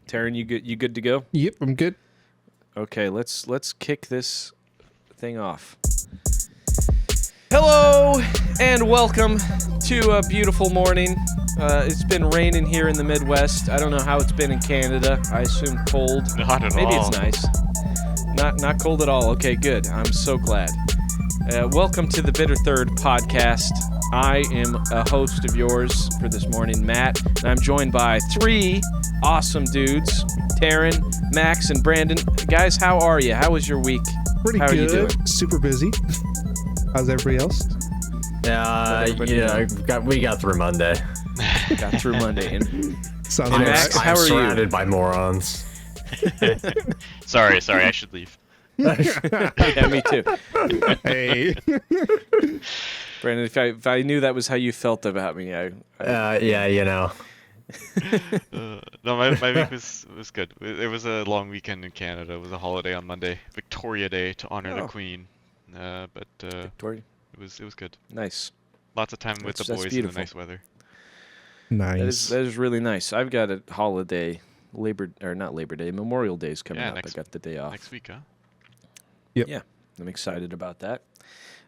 Taryn, you good? You good to go? Yep, I'm good. Okay, let's kick this thing off. Hello and welcome to a beautiful morning. It's been raining here in the Midwest. I don't know how it's been in Canada. I assume cold. Not at all. Maybe it's nice. Not cold at all. Okay, good. I'm so glad. Welcome to the Bitter Third podcast. I am a host of yours for this morning, Matt, and I'm joined by three awesome dudes, Taryn, Max, and Brandon. Guys, how are you? How was your week? Pretty how good. Are you doing? Super busy. How's everybody else? We got through Monday. Got through Monday. And Sounds I'm like Max, how are you? Surrounded by morons. Sorry, I should leave. Yeah, me too. Hey. Brandon, if I knew that was how you felt about me, Yeah, you know. No, my week was good. It was a long weekend in Canada. It was a holiday on Monday, Victoria Day, to honor the Queen. Victoria. It was good. Nice. Lots of time with the boys in the nice weather. Nice. That is really nice. I've got a holiday, not Labor Day, Memorial Day is coming up. I got the day off. Next week, huh? Yep. Yeah, I'm excited about that.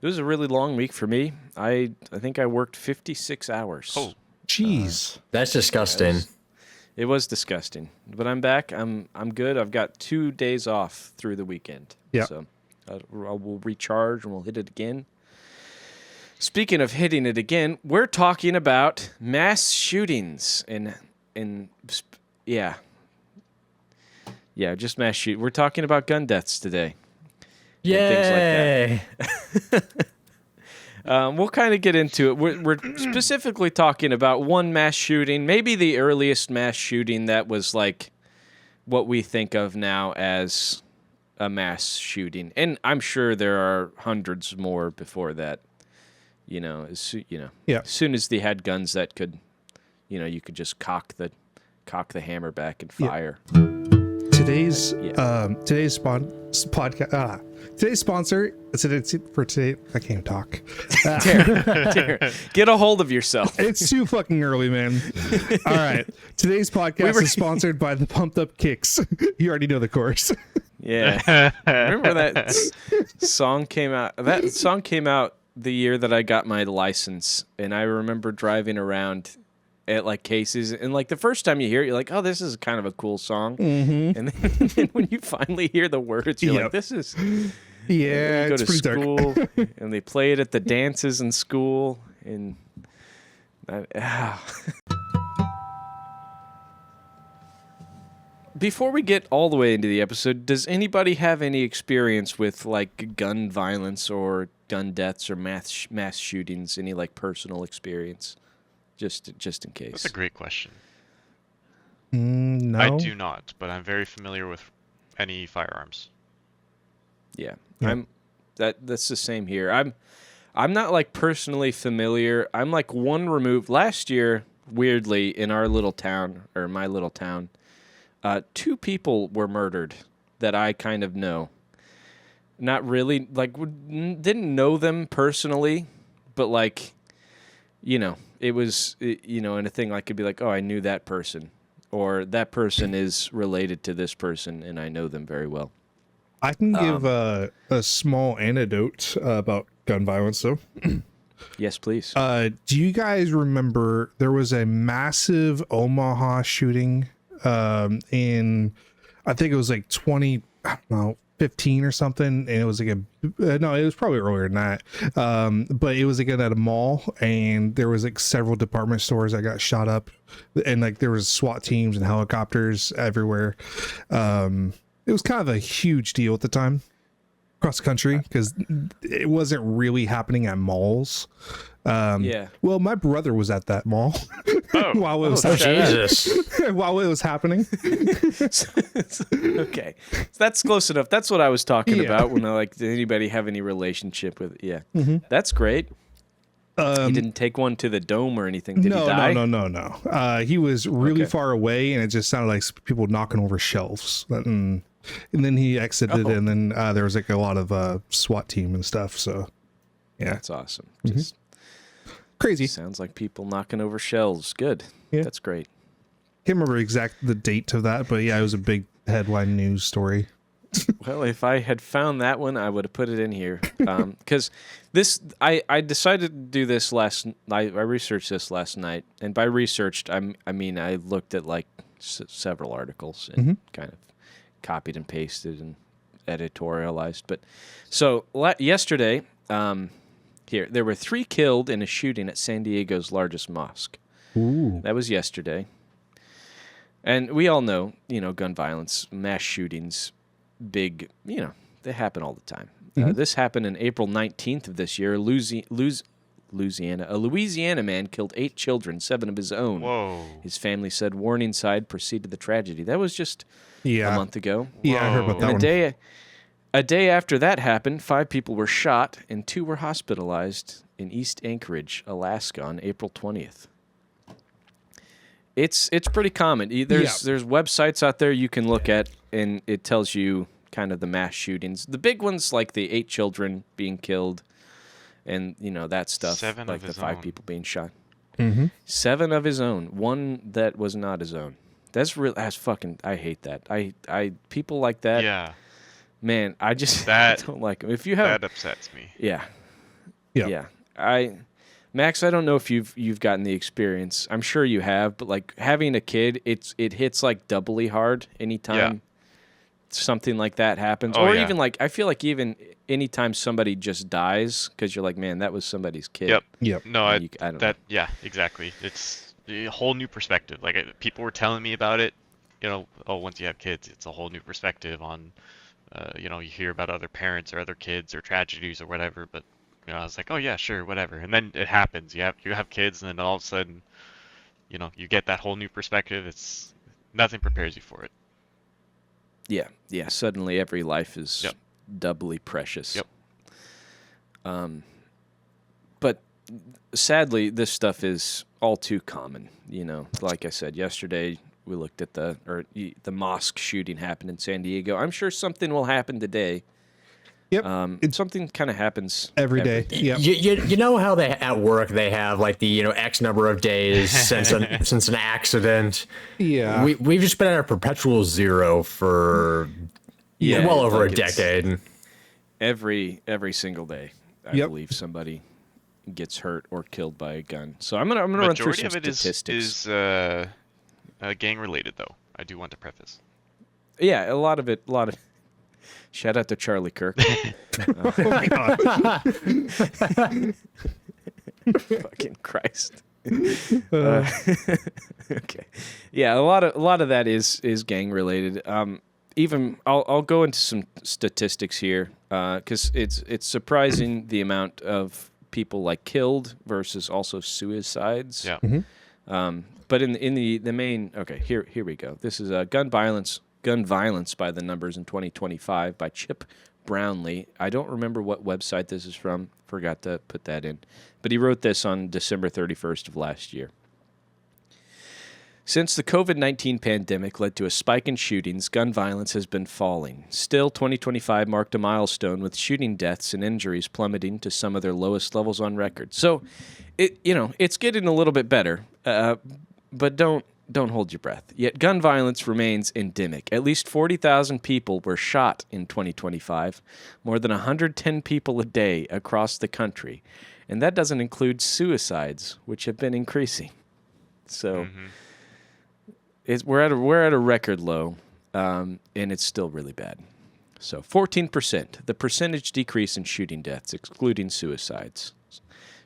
It was a really long week for me. I think I worked 56 hours. Oh, Jeez. That's disgusting. It was disgusting, but I'm back. I'm good. I've got 2 days off through the weekend. Yeah. So we'll recharge and we'll hit it again. Speaking of hitting it again, we're talking about mass shootings just mass shoot. We're talking about gun deaths today. Yay! Things like that. We'll kind of get into it. We're specifically talking about one mass shooting, maybe the earliest mass shooting that was like what we think of now as a mass shooting. And I'm sure there are hundreds more before that. As soon as they had guns that could, you could just cock the hammer back and fire. Today's podcast. Today's sponsor. It's for today. I can't talk. Tara, get a hold of yourself. It's too fucking early, man. All right. Today's podcast is sponsored by the Pumped Up Kicks. You already know the chorus. Yeah. Remember that song came out? That song came out the year that I got my license, and I remember driving around at like Casey's, and like the first time you hear it, you're like, "Oh, this is kind of a cool song." Mm-hmm. And then when you finally hear the words, you're like, "This is." Yeah, you go it's to pretty school, dark. and they play it at the dances in school, and Before we get all the way into the episode, does anybody have any experience with like gun violence or gun deaths or mass shootings? Any like personal experience, just in case? That's a great question. No, I do not, but I'm very familiar with any firearms. Yeah. That's the same here. I'm not like personally familiar. I'm like one removed. Last year, weirdly, in our little town or my little town, 2 people were murdered that I kind of know. Not really, like, didn't know them personally, but like, it was, and a thing like could be like, oh, I knew that person, or that person is related to this person, and I know them very well. I can give a small anecdote about gun violence, though. Yes, please. Do you guys remember there was a massive Omaha shooting in, I think it was like 2015 or something, and it was like no, it was probably earlier than that. But it was again at a mall, and there was like several department stores that got shot up, and like there was SWAT teams and helicopters everywhere. It was kind of a huge deal at the time across the country because it wasn't really happening at malls. Well, my brother was at that mall while it was while it was happening. Okay, so that's close enough. That's what I was talking about when I like, did anybody have any relationship with? Yeah, That's great. He didn't take one to the dome or anything. Did he die? No. He was really far away, and it just sounded like people knocking over shelves. And then he exited, and then there was like a lot of SWAT team and stuff. So, yeah, that's awesome. Just crazy. Sounds like people knocking over shelves. Good. Yeah. That's great. Can't remember exact the date of that, but yeah, it was a big headline news story. Well, if I had found that one, I would have put it in here. Because I decided to do this last night. I researched this last night. And by researched, I mean I looked at like several articles and kind of copied and pasted and editorialized. But so yesterday, there were 3 killed in a shooting at San Diego's largest mosque. Ooh. That was yesterday. And we all know, gun violence, mass shootings, big, they happen all the time. This happened on April 19th of this year. Louisiana. A Louisiana man killed 8 children, 7 of his own. Whoa. His family said warning sign preceded the tragedy. That was just a month ago. Yeah, I heard about that one. A day after that happened, 5 people were shot and 2 were hospitalized in East Anchorage, Alaska on April 20th. It's pretty common. There's websites out there you can look at, and it tells you kind of the mass shootings. The big ones, like the 8 children being killed, and that stuff. 7 like of his the 5 own. people being shot. Mm-hmm. 7 of his own. 1 that was not his own. That's real. That's fucking. I hate that. I people like that. Yeah. Man, I just That- don't like them. If you have, That upsets me. yeah, Yeah. Max, I don't know if you've gotten the experience. I'm sure you have, but like having a kid, it hits like doubly hard anytime something like that happens, Oh, or yeah. even like I feel like even anytime somebody just dies, because you're like, man, that was somebody's kid. Yep. No, And I don't know. yeah, exactly. It's a whole new perspective. Like people were telling me about it. Once you have kids, it's a whole new perspective on. You hear about other parents or other kids or tragedies or whatever, but I was like, oh yeah, sure, whatever. And then it happens. You have kids, and then all of a sudden, you get that whole new perspective. It's nothing prepares you for it. Yeah. Suddenly, every life is doubly precious. Yep. But sadly, this stuff is all too common. Like I said yesterday, we looked at the mosque shooting happened in San Diego. I'm sure something will happen today. Yep. Something kind of happens Every day. Yep. You know how they at work they have like the X number of days since an accident. Yeah. We've just been at a perpetual 0 for well over like a decade. Every single day, I believe somebody gets hurt or killed by a gun. So I'm gonna run through Majority some of it statistics. is gang related, though. I do want to preface. Yeah, a lot of. Shout out to Charlie Kirk. Oh my god. Fucking Christ. Okay. Yeah, a lot of that is gang related. Even I'll go into some statistics here because it's surprising the amount of people like killed versus also suicides. Yeah. But in the main, okay, here we go. This is gun violence by the numbers in 2025 by Chip Brownlee. I don't remember what website this is from. Forgot to put that in. But he wrote this on December 31st of last year. Since the COVID-19 pandemic led to a spike in shootings, gun violence has been falling. Still, 2025 marked a milestone with shooting deaths and injuries plummeting to some of their lowest levels on record. So, it's getting a little bit better, but don't hold your breath. Yet gun violence remains endemic. At least 40,000 people were shot in 2025, more than 110 people a day across the country. And that doesn't include suicides, which have been increasing. So we're at a record low, and it's still really bad. So 14%, the percentage decrease in shooting deaths, excluding suicides.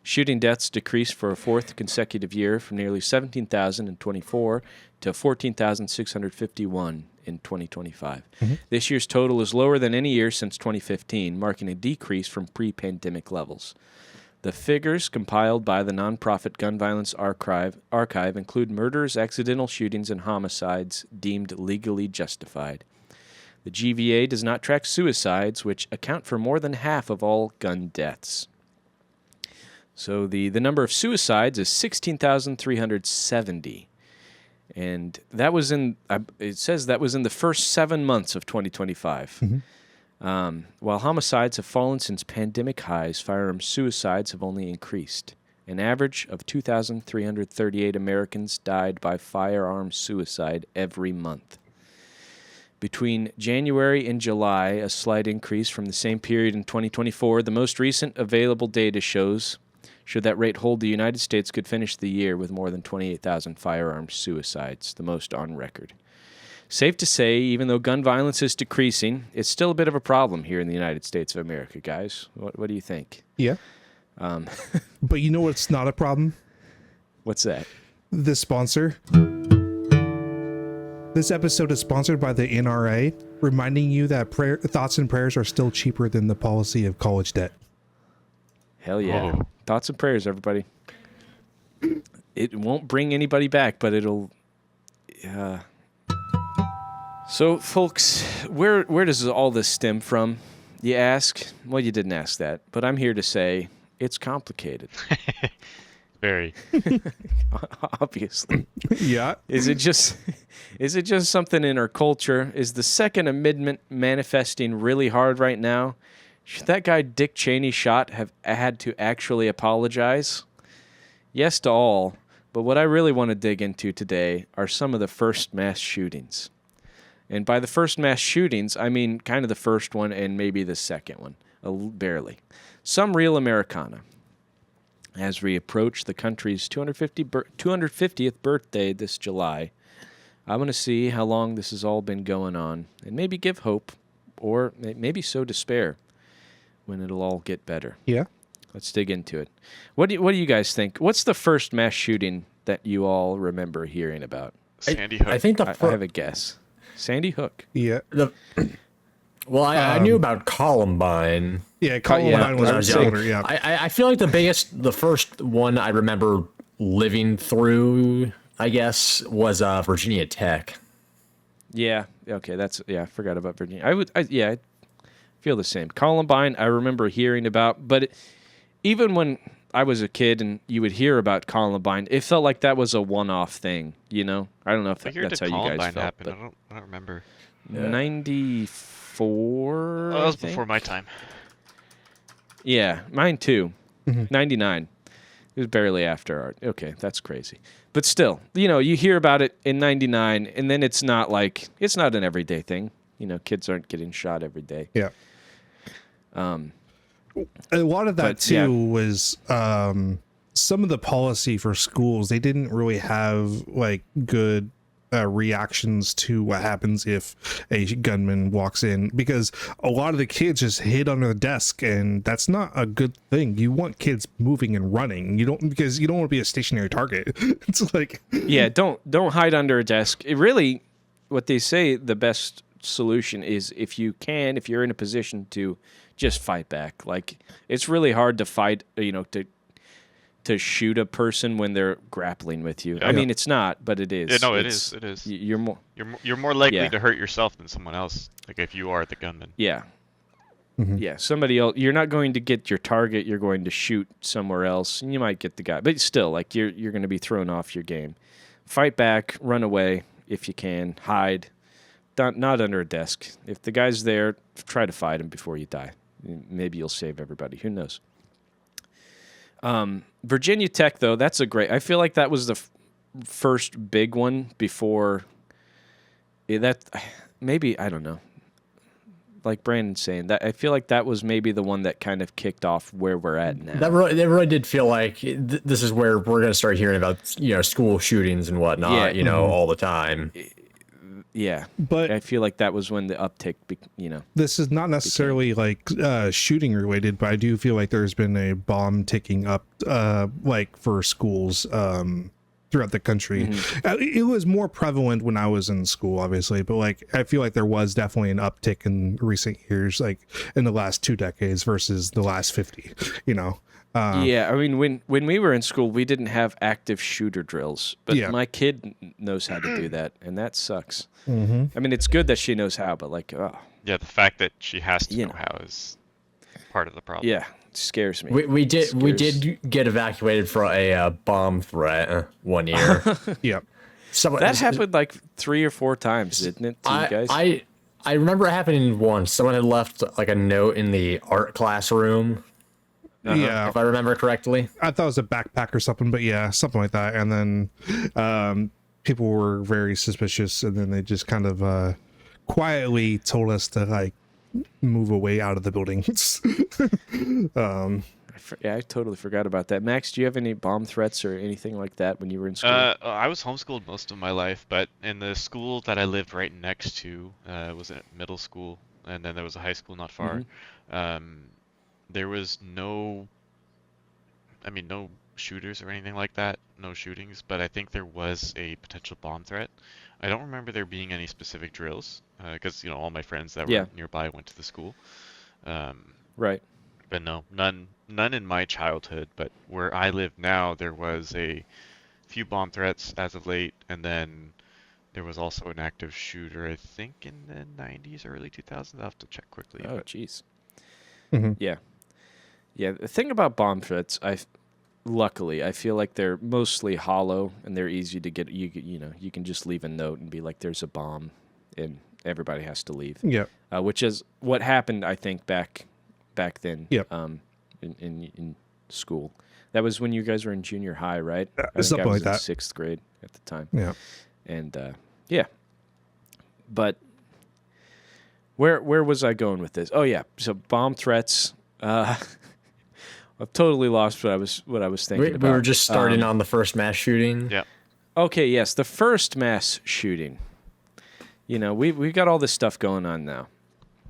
Shooting deaths decreased for a 4th consecutive year from nearly 17,000 in 24 to 14,651 in 2025. This year's total is lower than any year since 2015, marking a decrease from pre-pandemic levels. The figures compiled by the nonprofit Gun Violence Archive include murders, accidental shootings, and homicides deemed legally justified. The GVA does not track suicides, which account for more than half of all gun deaths. So the number of suicides is 16,370. And that was it says that was in the first 7 months of 2025. While homicides have fallen since pandemic highs, firearm suicides have only increased. An average of 2,338 Americans died by firearm suicide every month. Between January and July, a slight increase from the same period in 2024. The most recent available data should that rate hold, the United States could finish the year with more than 28,000 firearm suicides, the most on record. Safe to say, even though gun violence is decreasing, it's still a bit of a problem here in the United States of America, guys. What do you think? Yeah. But you know what's not a problem? What's that? This sponsor. This episode is sponsored by the NRA, reminding you that thoughts and prayers are still cheaper than the policy of college debt. Hell yeah. Oh. Thoughts and prayers, everybody. It won't bring anybody back, but it'll... So, folks, where does all this stem from? You ask? Well, you didn't ask that, but I'm here to say it's complicated. Very. Obviously. Yeah. Is it just something in our culture? Is the Second Amendment manifesting really hard right now? Should that guy Dick Cheney shot have had to actually apologize? Yes to all, but what I really want to dig into today are some of the first mass shootings. And by the first mass shootings, I mean kind of the first one and maybe the second one, barely. Some real Americana. As we approach the country's 250th birthday this July, I want to see how long this has all been going on and maybe give hope or maybe sow despair when it'll all get better. Yeah. Let's dig into it. What do you guys think? What's the first mass shooting that you all remember hearing about? Sandy Hook. I think I have a guess. Sandy Hook. Yeah. I knew about Columbine. Yeah, Columbine when I was was young. older, yeah. I feel like the first one I remember living through, I guess, was Virginia Tech. Yeah. Okay. I forgot about Virginia. I feel the same. Columbine, I remember hearing about, but even when I was a kid and you would hear about Columbine, it felt like that was a one-off thing. You know, I don't know if that's how you guys felt. Happen? I don't remember. 94. That was before my time. Yeah, mine too. 99. It was barely after our... Okay, that's crazy. But still, you hear about it in 99, and then it's not an everyday thing. Kids aren't getting shot every day. Yeah. A lot of that was some of the policy for schools. They didn't really have good reactions to what happens if a gunman walks in, because a lot of the kids just hid under the desk, and that's not a good thing. You want kids moving and running. Because you don't want to be a stationary target. It's like, yeah, don't hide under a desk. It really, what they say, the best solution is if you're in a position to just fight back. Like, it's really hard to fight, to shoot a person when they're grappling with you. Yeah. I mean, it's not, but it is. Yeah, no, it is. It is. You're more likely to hurt yourself than someone else. Like if you are the gunman. Yeah. Mm-hmm. Yeah, somebody else. You're not going to get your target. You're going to shoot somewhere else, and you might get the guy. But still, you're going to be thrown off your game. Fight back, run away if you can, hide. Not under a desk. If the guy's there, try to fight him before you die. Maybe you'll save everybody. Who knows? Virginia Tech, though, I feel like that was the first big one before maybe, I don't know. Like Brandon's saying, that I feel like that was maybe the one that kind of kicked off where we're at now. That really did feel like this is where we're going to start hearing about, school shootings and whatnot, all the time. Yeah, but I feel like that was when the uptick, This is not necessarily shooting related, but I do feel like there's been a bomb ticking up, for schools throughout the country. Mm-hmm. It was more prevalent when I was in school, obviously, but I feel like there was definitely an uptick in recent years, in the last 2 decades versus the last 50. Yeah, I mean, when we were in school, we didn't have active shooter drills, but my kid knows how to do that, and that sucks. Mm-hmm. I mean, it's good that she knows how, but yeah, the fact that she has to know how is part of the problem. Yeah, it scares me. We did get evacuated for a bomb threat one year. Yeah, that happened 3 or 4 times, didn't it, to you guys? I remember it happening once. Someone had left a note in the art classroom. Yeah, if I remember correctly. I thought it was a backpack or something, but yeah, something like that. And then people were very suspicious, and then they just kind of quietly told us to like move away out of the buildings. I totally forgot about that. Max, do you have any bomb threats or anything like that when you were in school? I was homeschooled most of my life, but in the school that I lived right next to was a middle school, and then there was a high school not far. There was no shooters or anything like that, no shootings, but I think there was a potential bomb threat. I don't remember there being any specific drills, because all my friends that were nearby went to the school. Right. But no, none in my childhood. But where I live now, there was a few bomb threats as of late, and then there was also an active shooter, I think in the 90s, early 2000s. I'll have to check quickly. Oh, jeez. Mhm. Yeah. Yeah, the thing about bomb threats, luckily, I feel like they're mostly hollow and they're easy to get. You can just leave a note and be like, "There's a bomb," and everybody has to leave. Yeah. Which is what happened, I think, back then. Yep. In school, that was when you guys were in junior high, right? I think something I was like in that. 6th grade at the time. Yeah. And yeah, but where was I going with this? Oh yeah, so bomb threats. I've totally lost what I was thinking about. We were just starting on the first mass shooting. Yeah. Okay, yes, the first mass shooting. We've got all this stuff going on now,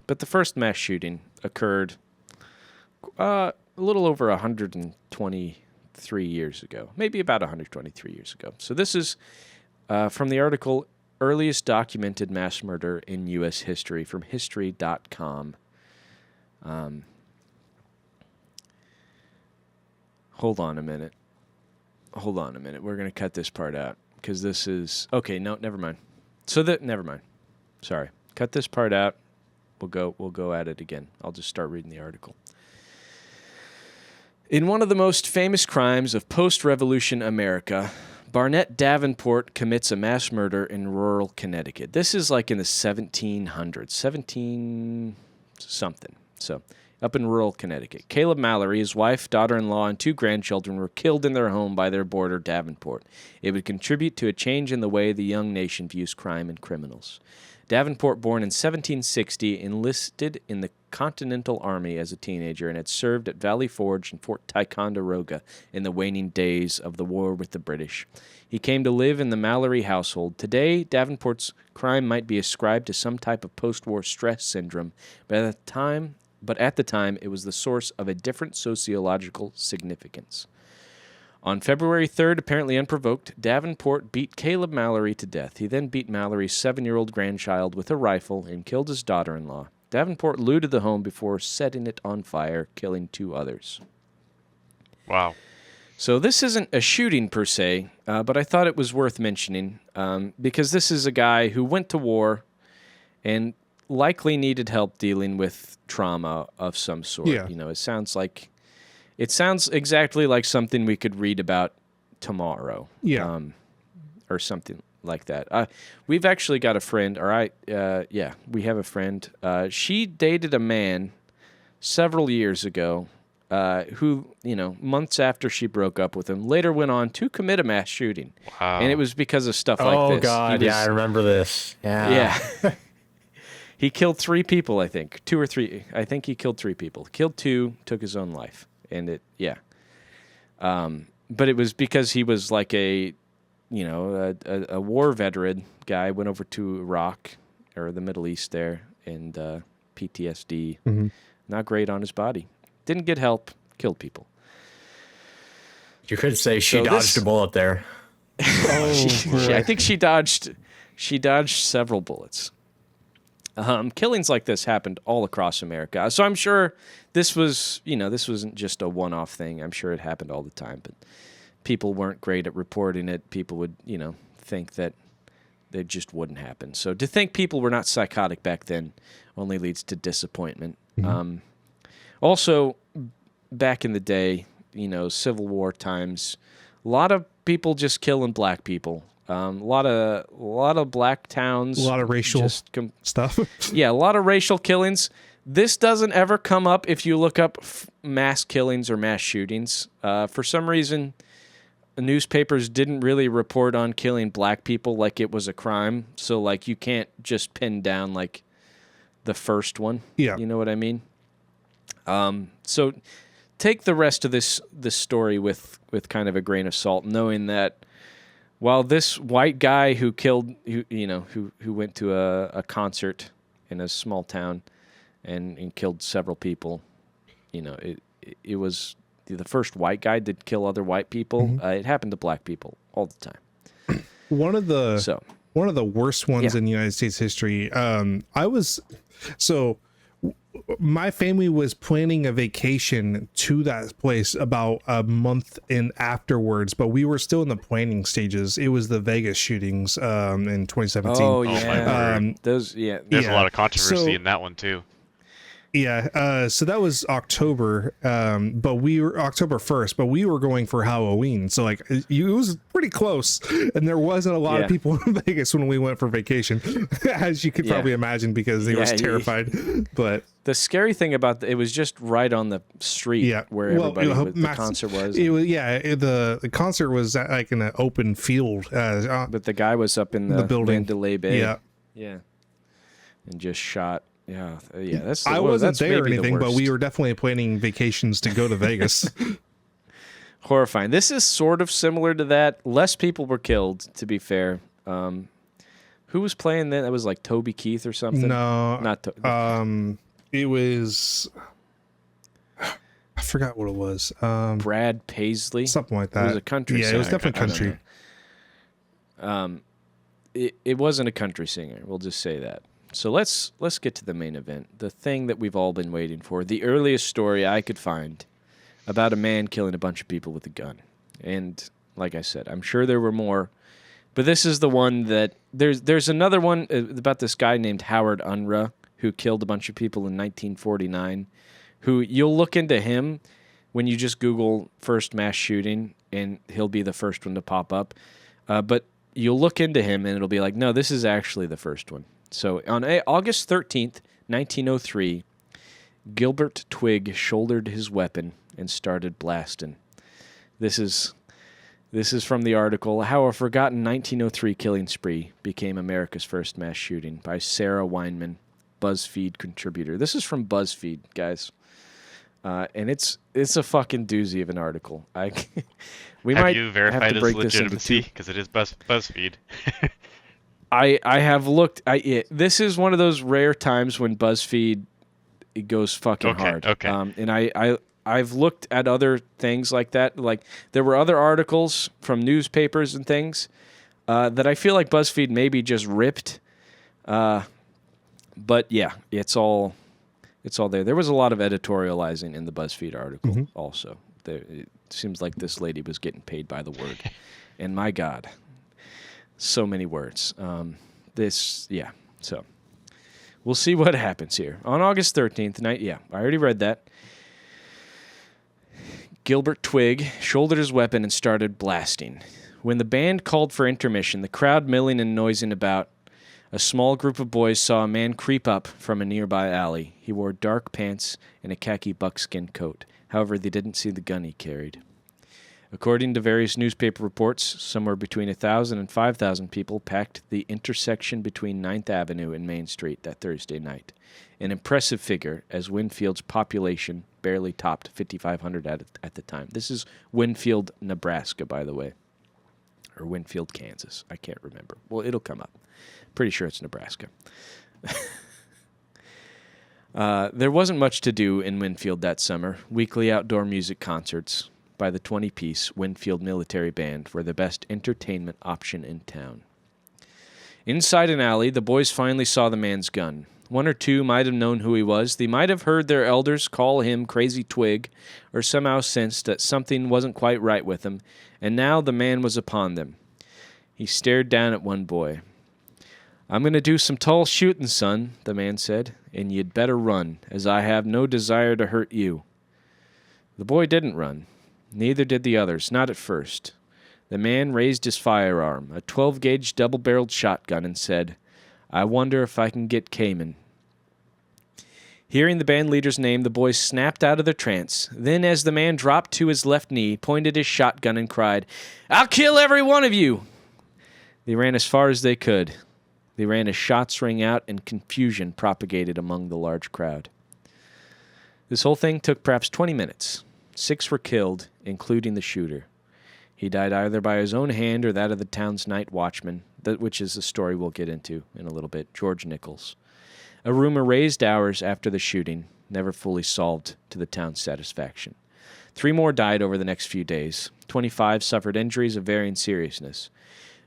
but the first mass shooting occurred a little over 123 years ago, maybe about 123 years ago. So this is from the article "Earliest Documented Mass Murder in U.S. History" from History.com. Hold on a minute. We're going to cut this part out because this is... Okay, no, never mind. Never mind. Sorry. Cut this part out. We'll go at it again. I'll just start reading the article. In one of the most famous crimes of post-revolution America, Barnett Davenport commits a mass murder in rural Connecticut. This is like in the 1700s, 17 something. So, up in rural Connecticut. Caleb Mallory, his wife, daughter-in-law, and 2 grandchildren were killed in their home by their boarder, Davenport. It would contribute to a change in the way the young nation views crime and criminals. Davenport, born in 1760, enlisted in the Continental Army as a teenager and had served at Valley Forge and Fort Ticonderoga in the waning days of the war with the British. He came to live in the Mallory household. Today, Davenport's crime might be ascribed to some type of post-war stress syndrome, but at the time, it was the source of a different sociological significance. On February 3rd, apparently unprovoked, Davenport beat Caleb Mallory to death. He then beat Mallory's 7-year-old grandchild with a rifle and killed his daughter-in-law. Davenport looted the home before setting it on fire, killing 2 others. Wow. So this isn't a shooting per se, but I thought it was worth mentioning because this is a guy who went to war and likely needed help dealing with trauma of some sort. Yeah. It sounds exactly like something we could read about tomorrow. Yeah. Or something like that. We've actually got a friend, we have a friend. She dated a man several years ago who, months after she broke up with him, later went on to commit a mass shooting. Wow. And it was because of stuff like this. Oh, God. Yeah, I remember this. Yeah. Yeah. He killed 3 people, I think. 2 or 3. I think he killed 3 people. Killed 2, took his own life. And but it was because he was like a war veteran guy, went over to Iraq or the Middle East there, and PTSD. Mm-hmm. Not great on his body. Didn't get help, killed people. You could say she dodged a bullet there. I think she dodged several bullets. Killings like this happened all across America. So I'm sure this wasn't just a one-off thing. I'm sure it happened all the time, but people weren't great at reporting it. People would, think that it just wouldn't happen. So to think people were not psychotic back then only leads to disappointment. Mm-hmm. Also, back in the day, Civil War times, a lot of people just killing black people. A lot of black towns. A lot of racial stuff. Yeah, a lot of racial killings. This doesn't ever come up if you look up mass killings or mass shootings. For some reason, newspapers didn't really report on killing black people like it was a crime. So, like, you can't just pin down, like, the first one. Yeah. You know what I mean? So take the rest of this story with kind of a grain of salt, knowing that while this white guy who went to a concert in a small town and killed several people, it was the first white guy did kill other white people. Mm-hmm. It happened to black people all the time. One of the worst ones in United States history. My family was planning a vacation to that place about a month in afterwards, but we were still in the planning stages. It was the Vegas shootings in 2017. Oh my yeah, word. those There's a lot of controversy in that one too. Yeah, so that was October, but we were October 1st, but we were going for Halloween. So like it was pretty close, and there wasn't a lot of people in Vegas when we went for vacation, as you could probably imagine, because they were terrified. But the scary thing about it was just right on the street where the concert was. It was the concert was like in an open field, but the guy was up in the building, Mandalay Bay. Yeah, and just shot. Yeah. I wasn't there or anything, but we were definitely planning vacations to go to Vegas. Horrifying. This is sort of similar to that. Less people were killed, to be fair. Who was playing then? That was like Toby Keith or something. No, not. It was. I forgot what it was. Brad Paisley, something like that. It was a country. Yeah, singer. It was definitely country. It wasn't a country singer. We'll just say that. So let's get to the main event, the thing that we've all been waiting for, the earliest story I could find about a man killing a bunch of people with a gun. And like I said, I'm sure there were more, but this is the one that there's another one about this guy named Howard Unruh who killed a bunch of people in 1949, who you'll look into him when you just Google first mass shooting, and he'll be the first one to pop up. But you'll look into him and it'll be like, no, this is actually the first one. So on August 13th, 1903, Gilbert Twigg shouldered his weapon and started blasting. This is from the article, How a Forgotten 1903 Killing Spree Became America's First Mass Shooting by Sarah Weinman, BuzzFeed contributor. This is from BuzzFeed, guys. And it's a fucking doozy of an article. Have you verified its legitimacy? Because it is BuzzFeed. I have looked. This is one of those rare times when BuzzFeed goes fucking hard. Okay. And I've looked at other things like that. Like there were other articles from newspapers and things that I feel like BuzzFeed maybe just ripped. But yeah, it's all there. There was a lot of editorializing in the BuzzFeed article also. It seems like this lady was getting paid by the word. And my God. So many words. So we'll see what happens here. On August 13th, I already read that. Gilbert Twigg shouldered his weapon and started blasting. When the band called for intermission, the crowd milling and noising about, a small group of boys saw a man creep up from a nearby alley. He wore dark pants and a khaki buckskin coat. However, they didn't see the gun he carried. According to various newspaper reports, somewhere between 1,000 and 5,000 people packed the intersection between 9th Avenue and Main Street that Thursday night. An impressive figure, as Winfield's population barely topped 5,500 at the time. This is Winfield, Nebraska, by the way. Or Winfield, Kansas. I can't remember. Well, it'll come up. Pretty sure it's Nebraska. There wasn't much to do in Winfield that summer. Weekly outdoor music concerts by the 20-piece Winfield Military Band were the best entertainment option in town. Inside an alley, the boys finally saw the man's gun. One or two might have known who he was. They might have heard their elders call him Crazy Twig, or somehow sensed that something wasn't quite right with him, and now the man was upon them. He stared down at one boy. "I'm going to do some tall shooting, son," the man said, "and you'd better run, as I have no desire to hurt you." The boy didn't run. Neither did the others, not at first. The man raised his firearm, a 12-gauge double-barreled shotgun, and said, "I wonder if I can get Cayman." Hearing the band leader's name, the boys snapped out of their trance. Then, as the man dropped to his left knee, pointed his shotgun and cried, "I'll kill every one of you!" They ran as far as they could. They ran as shots rang out and confusion propagated among the large crowd. This whole thing took perhaps 20 minutes. 6 were killed, including the shooter. He died either by his own hand or that of the town's night watchman, which is a story we'll get into in a little bit, George Nichols. A rumor raised hours after the shooting, never fully solved to the town's satisfaction. 3 more died over the next few days. 25 suffered injuries of varying seriousness.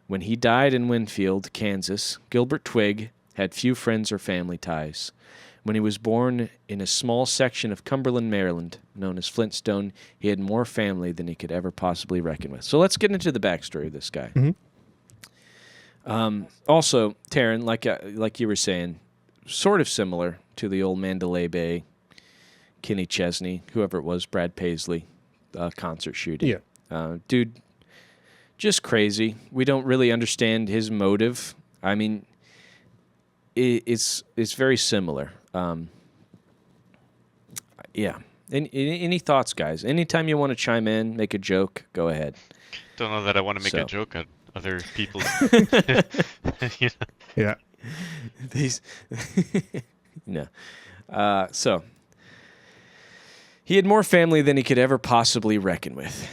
When he died in Winfield, Kansas, Gilbert Twigg had few friends or family ties. When he was born in a small section of Cumberland, Maryland, known as Flintstone, he had more family than he could ever possibly reckon with. So let's get into the backstory of this guy. Also, Taryn, like you were saying, sort of similar to the old Mandalay Bay, Kenny Chesney, whoever it was, Brad Paisley, concert shooting. Yeah. Dude, just crazy. We don't really understand his motive. I mean, it's very similar. Yeah. Any thoughts, guys? Anytime you want to chime in, make a joke, go ahead. Don't know that I want to make a joke at other people's. You know? Yeah. These, no. So he had more family than he could ever possibly reckon with.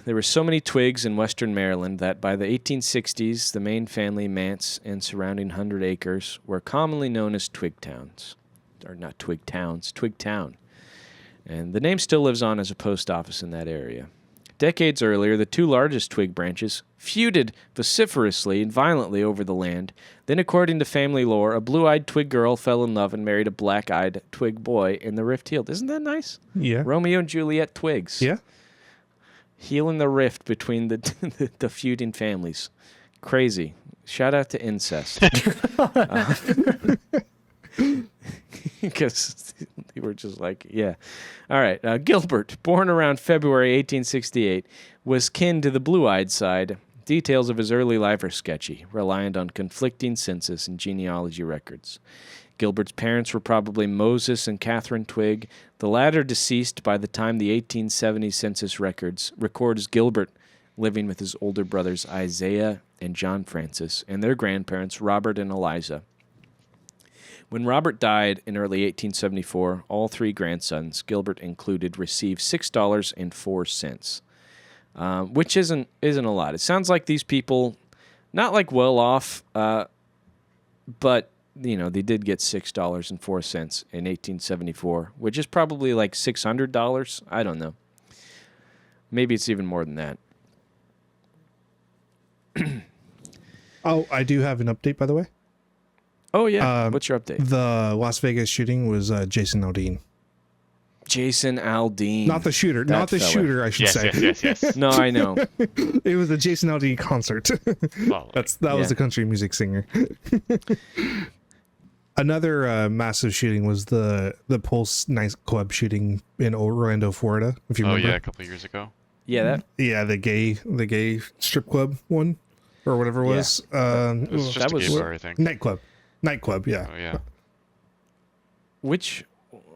There were so many Twiggs in western Maryland that by the 1860s, the main family manse and surrounding 100 acres were commonly known as Twig Towns. Or not Twig Towns, Twig Town. And the name still lives on as a post office in that area. Decades earlier, the 2 largest Twig branches feuded vociferously and violently over the land. Then, according to family lore, a blue-eyed Twig girl fell in love and married a black-eyed Twig boy, and the rift healed. Isn't that nice? Yeah. Romeo and Juliet Twigs. Yeah. Healing the rift between the feuding families. Crazy. Shout out to incest. Because they were just like, yeah. All right. Gilbert, born around February 1868, was kin to the blue-eyed side. Details of his early life are sketchy, reliant on conflicting census and genealogy records. Gilbert's parents were probably Moses and Catherine Twigg, the latter deceased by the time the 1870 census records Gilbert living with his older brothers Isaiah and John Francis, and their grandparents Robert and Eliza. When Robert died in early 1874, all 3 grandsons, Gilbert included, received $6.04, which isn't a lot. It sounds like these people, not like well off, but you know they did get $6.04 in 1874, which is probably like $600. I don't know. Maybe it's even more than that. Oh, I do have an update, by the way. Oh, yeah. What's your update? The Las Vegas shooting was Jason Aldean. Jason Aldean. Not the shooter. Not the shooter, I should say. Yes. No, I know. It was a Jason Aldean concert. That was a country music singer. Another massive shooting was the Pulse nightclub shooting in Orlando, Florida. If you remember. Oh yeah, a couple of years ago. Yeah, the gay strip club one, or whatever it was. It was just that a was gay bar, I think. Nightclub, yeah. Oh yeah. Which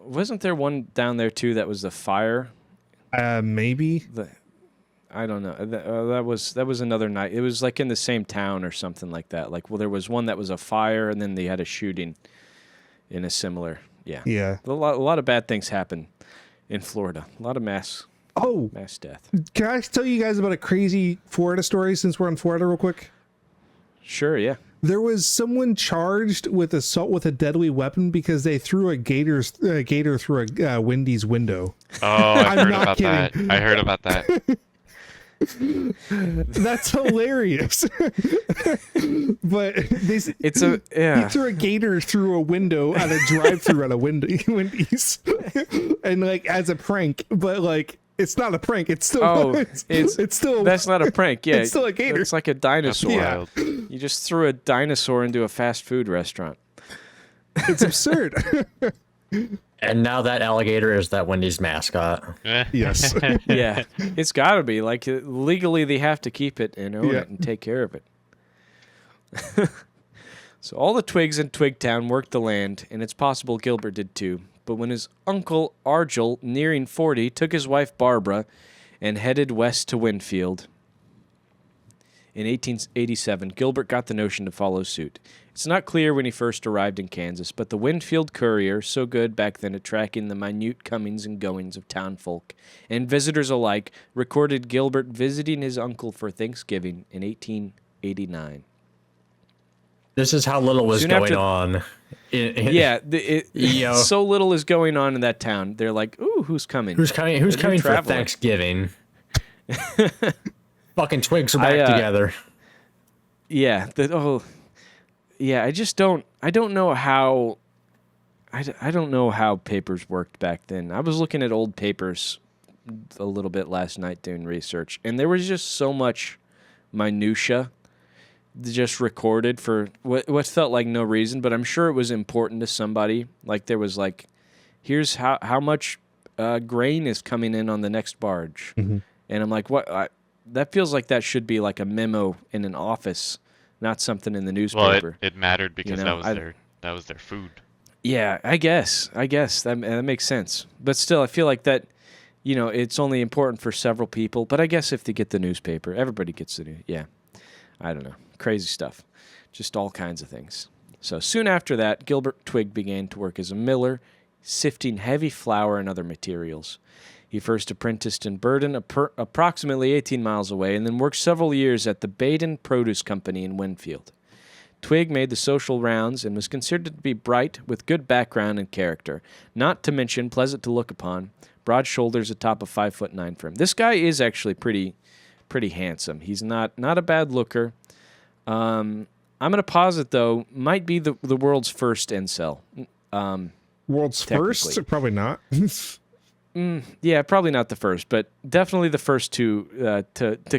wasn't there one down there too that was the fire? Maybe. I don't know. That was another night. It was like in the same town or something like that. Like, well, there was one that was a fire, and then they had a shooting in a similar. Yeah. Yeah. A lot of bad things happen in Florida. A lot of mass death. Can I tell you guys about a crazy Florida story since we're in Florida real quick? Sure, yeah. There was someone charged with assault with a deadly weapon because they threw a gator through a Wendy's window. Oh, I heard not about that. kidding. I heard about that. That's hilarious. But he threw a gator through a window at a drive-through at a Wendy's, and like as a prank, but like it's not a prank. It's still it's still that's not a prank. Yeah, it's still a gator. It's like a dinosaur. Yeah. You just threw a dinosaur into a fast food restaurant. It's absurd. And now that alligator is that Wendy's mascot. Yes. Yeah, it's got to be. Like, legally, they have to keep it and own it and take care of it. So all the Twigs in Twigtown worked the land, and it's possible Gilbert did too. but when his uncle Argel, nearing 40, took his wife Barbara and headed west to Winfield. In 1887, Gilbert got the notion to follow suit. It's not clear when he first arrived in Kansas, but the Winfield Courier, so good back then at tracking the minute comings and goings of townfolk and visitors alike, recorded Gilbert visiting his uncle for Thanksgiving in 1889. This is how little was Soon going after- on. Yeah, so little is going on in that town. They're like, "Ooh, who's coming? Who's coming for traveler. Thanksgiving? Fucking twigs are back together. Yeah. I just don't. I don't know how. I don't know how papers worked back then. I was looking at old papers a little bit last night doing research, and there was just so much minutia just recorded for what felt like no reason, but I'm sure it was important to somebody. Like there was like, here's how much grain is coming in on the next barge, and I'm like, what? That feels like that should be like a memo in an office, not something in the newspaper. Well, it mattered because that was their food. Yeah, I guess that makes sense. But still, I feel like that, it's only important for several people. But I guess if they get the newspaper, everybody gets the news. Yeah, I don't know. Crazy stuff. Just all kinds of things. So soon after that, Gilbert Twigg began to work as a miller, sifting heavy flour and other materials. He first apprenticed in Burden, approximately 18 miles away, and then worked several years at the Baden Produce Company in Winfield. Twigg made the social rounds and was considered to be bright, with good background and character, not to mention pleasant to look upon, broad shoulders atop of 5'9" for him. This guy is actually pretty handsome. He's not a bad looker. I'm going to posit, though, might be the world's first incel. World's first? Probably not. Yeah, probably not the first, but definitely the first to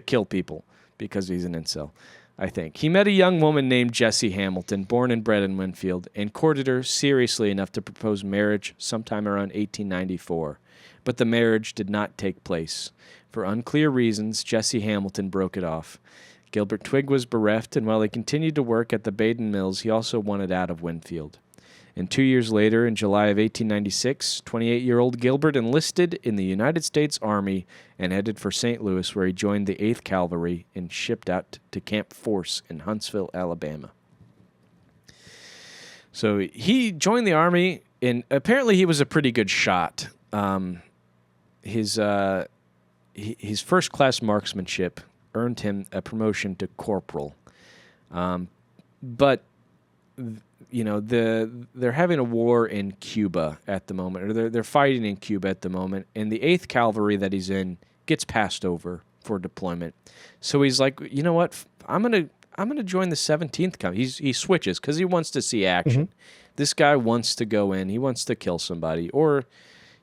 kill people because he's an incel, I think. He met a young woman named Jessie Hamilton, born and bred in Winfield, and courted her seriously enough to propose marriage sometime around 1894. But the marriage did not take place. For unclear reasons, Jessie Hamilton broke it off. Gilbert Twigg was bereft, and while he continued to work at the Baden Mills, he also wanted out of Winfield. And 2 years later, in July of 1896, 28-year-old Gilbert enlisted in the United States Army and headed for St. Louis, where he joined the 8th Cavalry and shipped out to Camp Force in Huntsville, Alabama. So he joined the Army, and apparently he was a pretty good shot. His first-class marksmanship earned him a promotion to corporal. But they're having a war in Cuba at the moment, or they're fighting in Cuba at the moment, and the 8th Cavalry that he's in gets passed over for deployment. So he's like, you know what? I'm gonna join the 17th Cavalry. He switches because he wants to see action. This guy wants to go in. He wants to kill somebody, or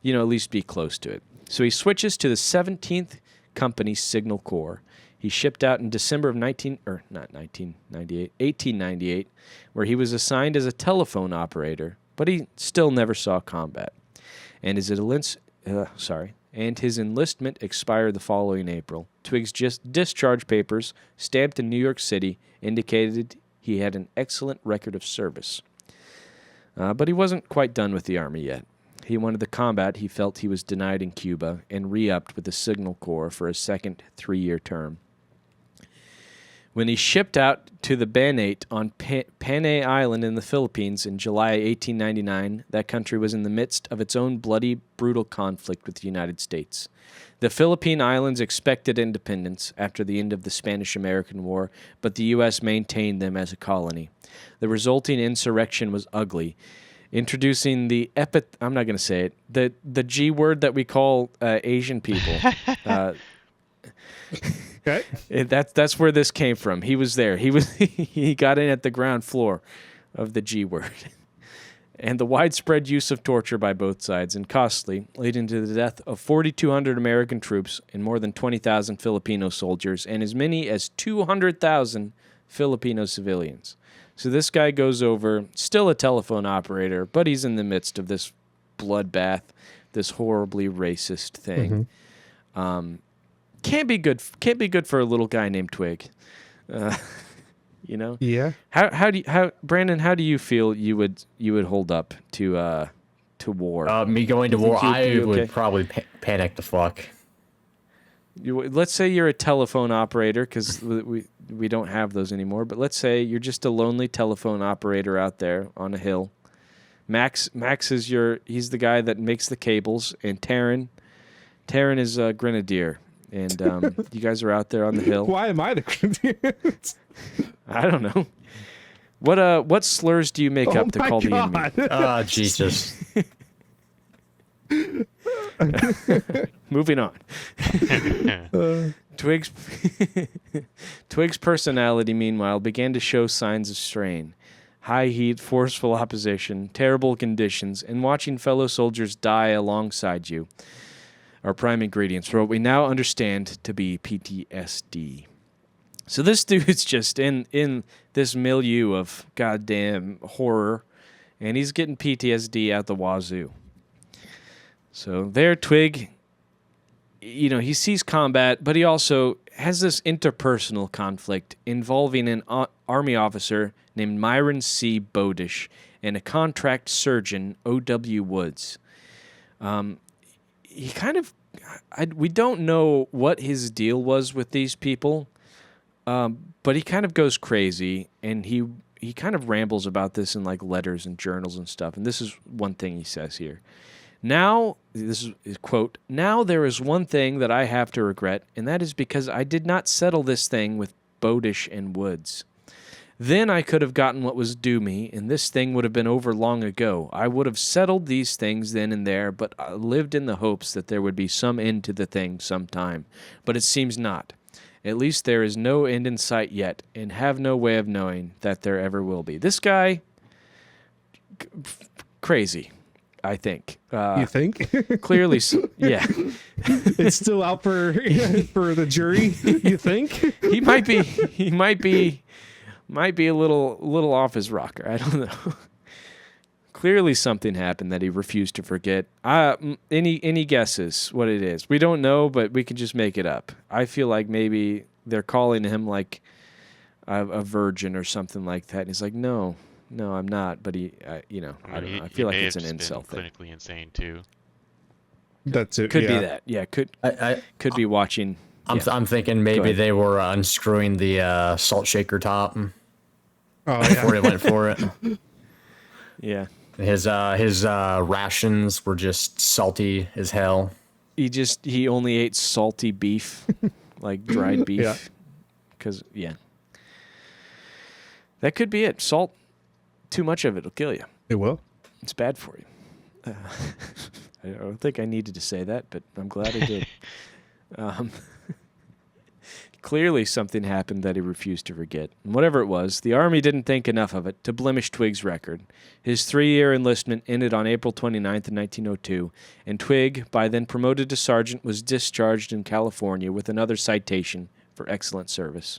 at least be close to it. So he switches to the 17th Company Signal Corps. He shipped out in December of 1898, where he was assigned as a telephone operator, but he still never saw combat. And his enlistment expired the following April. Twigg's discharge papers, stamped in New York City, indicated he had an excellent record of service. But he wasn't quite done with the Army yet. He wanted the combat he felt he was denied in Cuba and re-upped with the Signal Corps for a second 3-year term. When he shipped out to the Banate on Panay Island in the Philippines in July 1899, that country was in the midst of its own bloody, brutal conflict with the United States. The Philippine Islands expected independence after the end of the Spanish-American War, but the U.S. maintained them as a colony. The resulting insurrection was ugly, introducing the I'm not going to say it, the G word that we call Asian people. Okay. That's where this came from. He was there. He got in at the ground floor of the G word. And the widespread use of torture by both sides, and costly, leading to the death of 4,200 American troops and more than 20,000 Filipino soldiers and as many as 200,000 Filipino civilians. So this guy goes over, still a telephone operator, but he's in the midst of this bloodbath, this horribly racist thing. Can't be good for a little guy named Twigg. Yeah. How Brandon, how do you feel you would hold up to to war? Me going to You think war, you'd I be okay? would probably panic the fuck. Let's say you're a telephone operator, because we don't have those anymore. But let's say you're just a lonely telephone operator out there on a hill. Max is he's the guy that makes the cables, and Taryn is a grenadier, and you guys are out there on the hill. Why am I the grenadier? I don't know. What slurs do you make up to call the enemy? Oh, Jesus. Moving on. Twig's personality, meanwhile, began to show signs of strain. High heat, forceful opposition, terrible conditions, and watching fellow soldiers die alongside you are prime ingredients for what we now understand to be PTSD. So this dude's just in this milieu of goddamn horror, and he's getting PTSD out the wazoo. So there, Twig, he sees combat, but he also has this interpersonal conflict involving an army officer named Myron C. Bodish and a contract surgeon, O.W. Woods. He kind of... we don't know what his deal was with these people, but he kind of goes crazy, and he kind of rambles about this in like letters and journals and stuff, and this is one thing he says here. Now, this is his quote, "Now there is one thing that I have to regret, and that is because I did not settle this thing with Bodish and Woods. Then I could have gotten what was due me, and this thing would have been over long ago. I would have settled these things then and there, but I lived in the hopes that there would be some end to the thing sometime. But it seems not. At least there is no end in sight yet, and have no way of knowing that there ever will be." This guy, crazy, I think. You think? Clearly, yeah. It's still out for the jury. You think? He might be a little off his rocker. I don't know. Clearly something happened that he refused to forget. Any guesses what it is? We don't know, but we can just make it up. I feel like maybe they're calling him like a virgin or something like that. And he's like, no, I'm not. But I don't know. I feel like it's an incel thing. Clinically insane too. That's it. Could be that. Yeah, could be watching. I'm thinking maybe they were unscrewing the salt shaker top before they went for it. Yeah. His rations were just salty as hell. He only ate salty beef, like dried beef. Yeah. Because, that could be it. Salt, too much of it will kill you. It will. It's bad for you. I don't think I needed to say that, but I'm glad I did. Clearly something happened that he refused to forget. And whatever it was, the Army didn't think enough of it to blemish Twig's record. His 3-year enlistment ended on April 29th, 1902, and Twig, by then promoted to sergeant, was discharged in California with another citation for excellent service.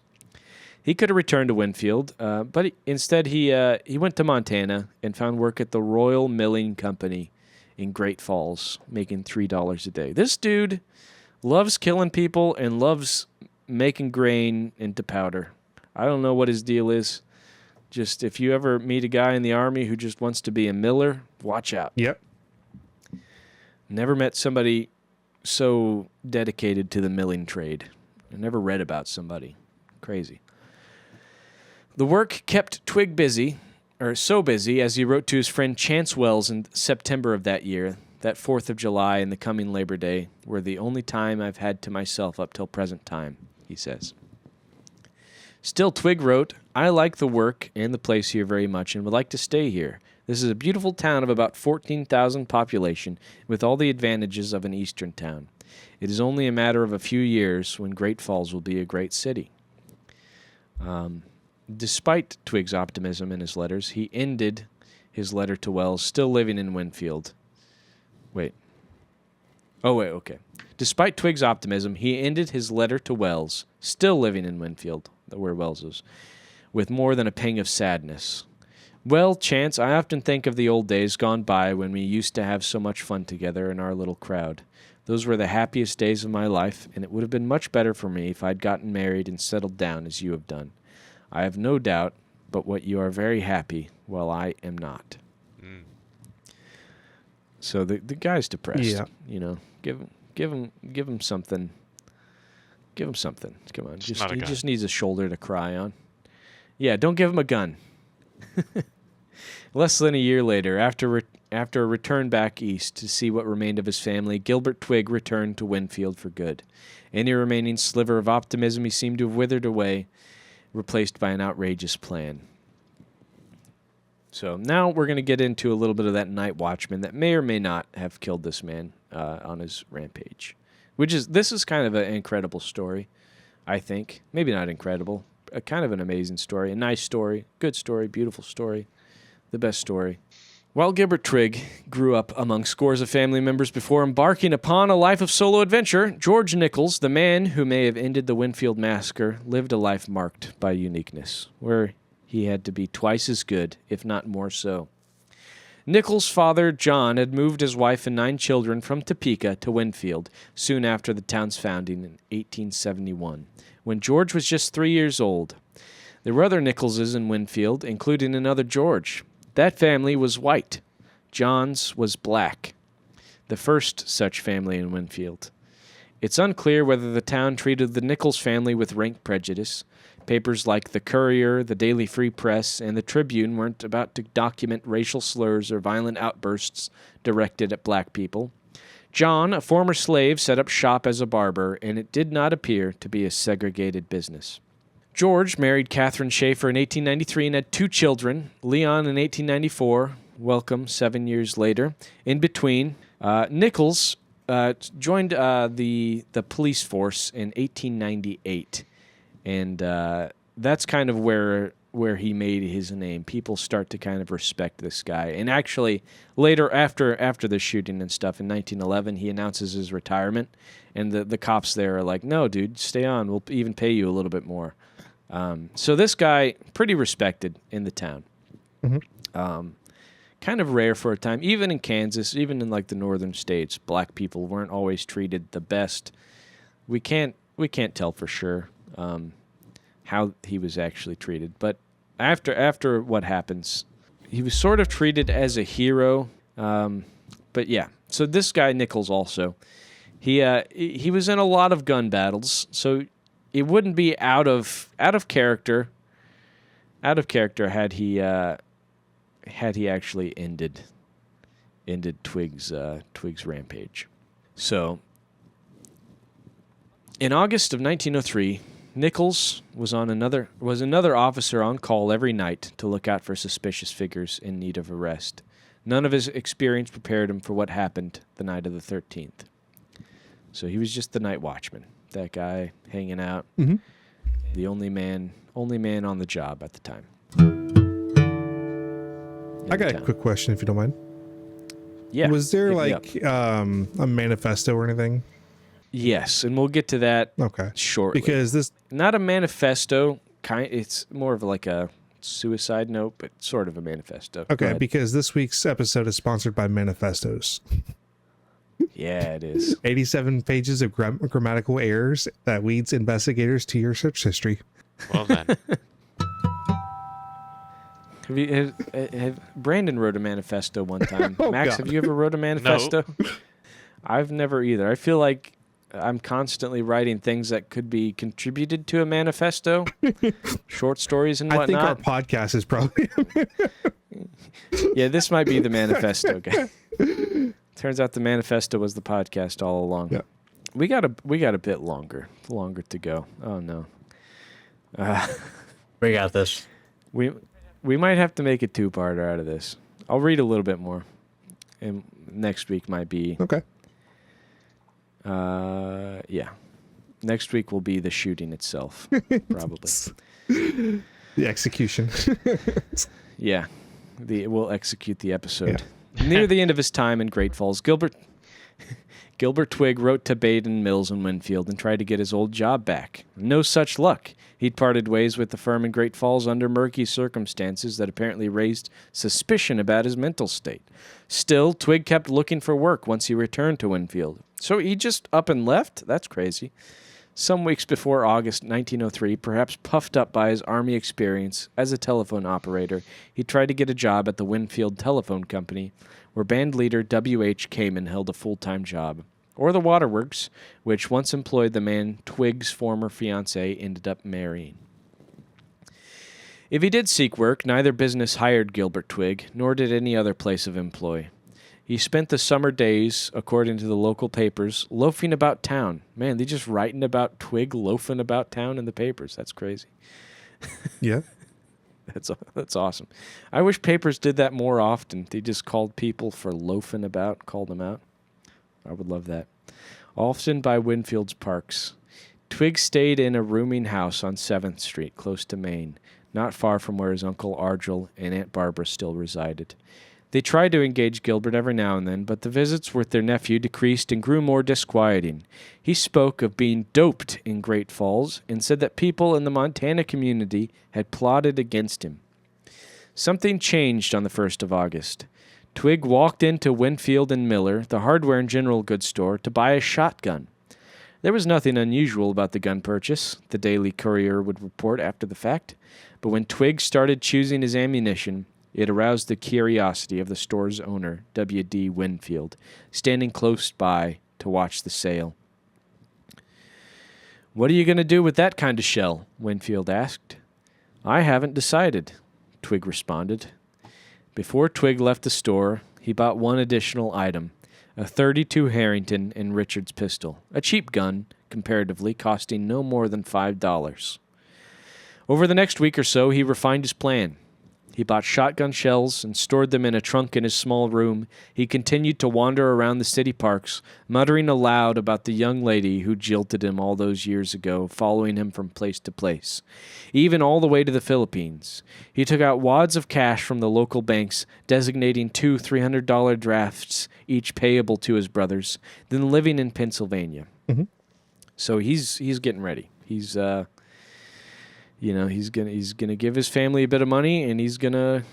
He could have returned to Winfield, but instead he went to Montana and found work at the Royal Milling Company in Great Falls, making $3 a day. This dude loves killing people and loves making grain into powder. I don't know what his deal is. Just if you ever meet a guy in the Army who just wants to be a miller, watch out. Yep. Never met somebody so dedicated to the milling trade. I never read about somebody. Crazy. The work kept Twig busy, or so busy, as he wrote to his friend Chance Wells in September of that year, that 4th of July and the coming Labor Day were the only time I've had to myself up till present time, he says. Still, Twig wrote, "I like the work and the place here very much and would like to stay here. This is a beautiful town of about 14,000 population with all the advantages of an eastern town. It is only a matter of a few years when Great Falls will be a great city." Despite Twig's optimism in his letters, he ended his letter to Wells still living in Winfield. Okay. Despite Twig's optimism, he ended his letter to Wells, still living in Winfield, where Wells is, with more than a pang of sadness. "Well, Chance, I often think of the old days gone by when we used to have so much fun together in our little crowd. Those were the happiest days of my life, and it would have been much better for me if I'd gotten married and settled down as you have done. I have no doubt but what you are very happy, while I am not." So the guy's depressed. Yeah. You know, give him something. Give him something. Come on, he just needs a shoulder to cry on. Yeah, don't give him a gun. Less than a year later, after a return back east to see what remained of his family, Gilbert Twigg returned to Winfield for good. Any remaining sliver of optimism he seemed to have withered away, replaced by an outrageous plan. So now we're going to get into a little bit of that night watchman that may or may not have killed this man on his rampage. This is kind of an incredible story, I think. Maybe not incredible. Kind of an amazing story. A nice story. Good story. Beautiful story. The best story. While Gilbert Twigg grew up among scores of family members before embarking upon a life of solo adventure, George Nichols, the man who may have ended the Winfield massacre, lived a life marked by uniqueness, where he had to be twice as good, if not more so. Nichols' father, John, had moved his wife and 9 children from Topeka to Winfield soon after the town's founding in 1871, when George was just 3 years old. There were other Nicholses in Winfield, including another George. That family was white. John's was black. The first such family in Winfield. It's unclear whether the town treated the Nichols family with rank prejudice. Papers like the Courier, the Daily Free Press, and the Tribune weren't about to document racial slurs or violent outbursts directed at black people. John, a former slave, set up shop as a barber, and it did not appear to be a segregated business. George married Catherine Schaefer in 1893 and had 2 children, Leon in 1894, welcome 7 years later. In between, Nichols joined the police force in 1898, and that's kind of where he made his name. People start to kind of respect this guy. And actually, later, after the shooting and stuff, in 1911, he announces his retirement, and the cops there are like, no, dude, stay on. We'll even pay you a little bit more. So this guy, pretty respected in the town. Mm-hmm. Kind of rare for a time. Even in Kansas, even in like the northern states, black people weren't always treated the best. We can't tell for sure how he was actually treated. But after what happens, he was sort of treated as a hero. But yeah, so this guy Nichols also, he was in a lot of gun battles. So it wouldn't be out of character. Out of character had he actually ended Twig's rampage. So in August of 1903, Nichols was another officer on call every night to look out for suspicious figures in need of arrest. None of his experience prepared him for what happened the night of the 13th. So he was just the night watchman. That guy hanging out, mm-hmm. The only man on the job at the time. I got a quick question, if you don't mind. Yeah. Was there a manifesto or anything? Yes, and we'll get to that shortly. Because this not a manifesto, it's more of like a suicide note, but sort of a manifesto. Okay, because this week's episode is sponsored by manifestos. Yeah, it is. 87 pages of grammatical errors that leads investigators to your search history. Well then. Brandon wrote a manifesto one time. Max, have you ever wrote a manifesto? No. I've never either. I feel like I'm constantly writing things that could be contributed to a manifesto, short stories and whatnot. I think our podcast is probably. Yeah, this might be the manifesto guy. Turns out the manifesto was the podcast all along. Yeah. We got a bit longer to go. Oh no. We got this. We might have to make a 2-parter out of this. I'll read a little bit more, and next week might be okay. Yeah. Next week will be the shooting itself, probably. The execution. Yeah. We'll execute the episode. Yeah. Near the end of his time in Great Falls, Gilbert Twigg wrote to Baden Mills in Winfield and tried to get his old job back. No such luck. He'd parted ways with the firm in Great Falls under murky circumstances that apparently raised suspicion about his mental state. Still, Twigg kept looking for work once he returned to Winfield. So he just up and left? That's crazy. Some weeks before August 1903, perhaps puffed up by his Army experience as a telephone operator, he tried to get a job at the Winfield Telephone Company, where band leader W.H. Kamen held a full-time job, or the waterworks, which once employed the man Twig's former fiancée ended up marrying. If he did seek work, neither business hired Gilbert Twig, nor did any other place of employ. He spent the summer days, according to the local papers, loafing about town. Man, they just writing about Twig loafing about town in the papers. That's crazy. Yeah. That's awesome. I wish papers did that more often. They just called people for loafing about, called them out. I would love that. Often by Winfield's Parks. Twig stayed in a rooming house on 7th Street, close to Maine, not far from where his Uncle Argel and Aunt Barbara still resided. They tried to engage Gilbert every now and then, but the visits with their nephew decreased and grew more disquieting. He spoke of being doped in Great Falls and said that people in the Montana community had plotted against him. Something changed on the 1st of August. Twig walked into Winfield and Miller, the hardware and general goods store, to buy a shotgun. There was nothing unusual about the gun purchase, the Daily Courier would report after the fact, but when Twig started choosing his ammunition, it aroused the curiosity of the store's owner, W.D. Winfield, standing close by to watch the sale. "What are you going to do with that kind of shell?" Winfield asked. "I haven't decided," Twig responded. Before Twig left the store, he bought one additional item, a .32 Harrington and Richards pistol, a cheap gun, comparatively, costing no more than $5. Over the next week or so, he refined his plan. He bought shotgun shells and stored them in a trunk in his small room. He continued to wander around the city parks, muttering aloud about the young lady who jilted him all those years ago, following him from place to place, even all the way to the Philippines. He took out wads of cash from the local banks, designating 2 $300 drafts, each payable to his brothers, then living in Pennsylvania. Mm-hmm. So he's getting ready. He's gonna give his family a bit of money, and he's gonna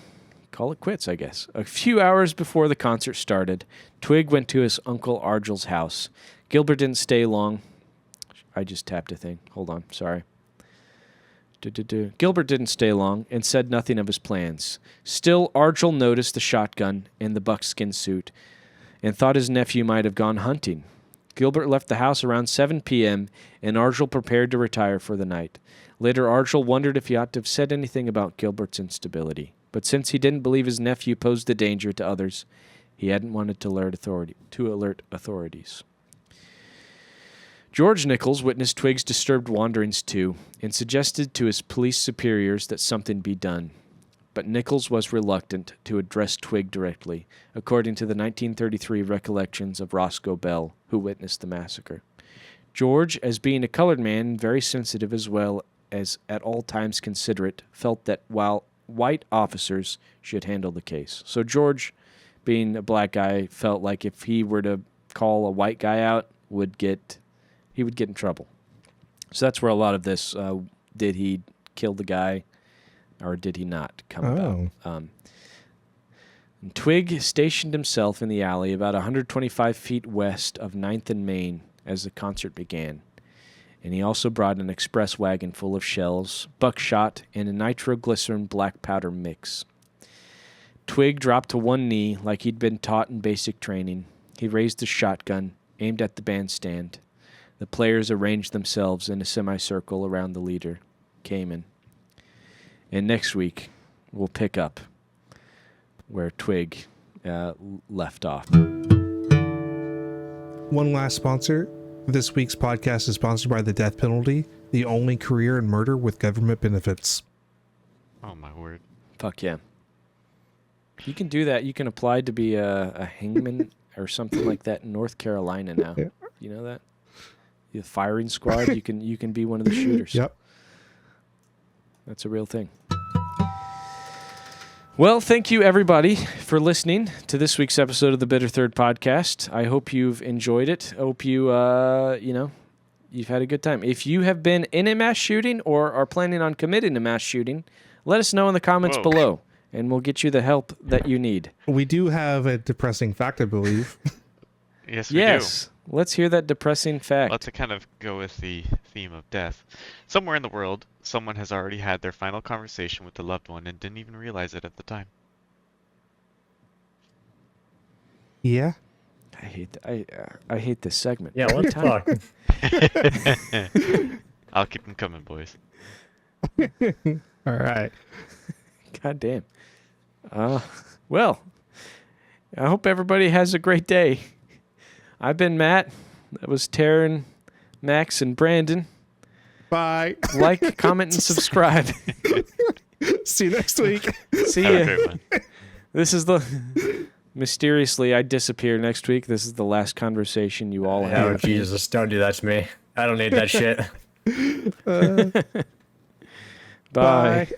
call it quits, I guess. A few hours before the concert started, Twig went to his Uncle Argel's house. Gilbert didn't stay long. I just tapped a thing. Hold on, sorry. Gilbert didn't stay long and said nothing of his plans. Still, Argel noticed the shotgun and the buckskin suit and thought his nephew might have gone hunting. Gilbert left the house around 7 p.m., and Argel prepared to retire for the night. Later, Argel wondered if he ought to have said anything about Gilbert's instability, but since he didn't believe his nephew posed a danger to others, he hadn't wanted to alert authorities. George Nichols witnessed Twig's disturbed wanderings too, and suggested to his police superiors that something be done. But Nichols was reluctant to address Twig directly, according to the 1933 recollections of Roscoe Bell, who witnessed the massacre. George, as being a colored man, very sensitive as well as at all times considerate, felt that while white officers should handle the case. So George, being a black guy, felt like if he were to call a white guy out, he would get in trouble. So that's where a lot of this, did he kill the guy or did he not, come about. And Twig stationed himself in the alley about 125 feet west of 9th and Main as the concert began. And he also brought an express wagon full of shells, buckshot, and a nitroglycerin black powder mix. Twig dropped to one knee like he'd been taught in basic training. He raised the shotgun, aimed at the bandstand. The players arranged themselves in a semicircle around the leader, Kamen. And next week, we'll pick up where Twig left off. One last sponsor. This week's podcast is sponsored by the death penalty, the only career in murder with government benefits. Oh, my word. Fuck yeah. You can do that. You can apply to be a hangman or something like that in North Carolina now. Yeah. You know that? The firing squad, you can be one of the shooters. Yep. That's a real thing. Well, thank you, everybody, for listening to this week's episode of the Bitter Third podcast. I hope you've enjoyed it. I hope you've had a good time. If you have been in a mass shooting or are planning on committing a mass shooting, let us know in the comments below, and we'll get you the help that you need. We do have a depressing fact, I believe. Yes, we do. Let's hear that depressing fact. Well, to kind of go with the theme of death. Somewhere in the world, someone has already had their final conversation with a loved one and didn't even realize it at the time. Yeah. I hate this segment. Yeah, what the fuck? I'll keep them coming, boys. All right. God damn. Well, I hope everybody has a great day. I've been Matt. That was Taryn, Max, and Brandon. Bye. Like, comment, and subscribe. See you next week. See Have a ya. great one. This is the... Mysteriously, I disappear next week. This is the last conversation you all Oh, have. Jesus, don't do that to me. I don't need that shit. Bye. Bye.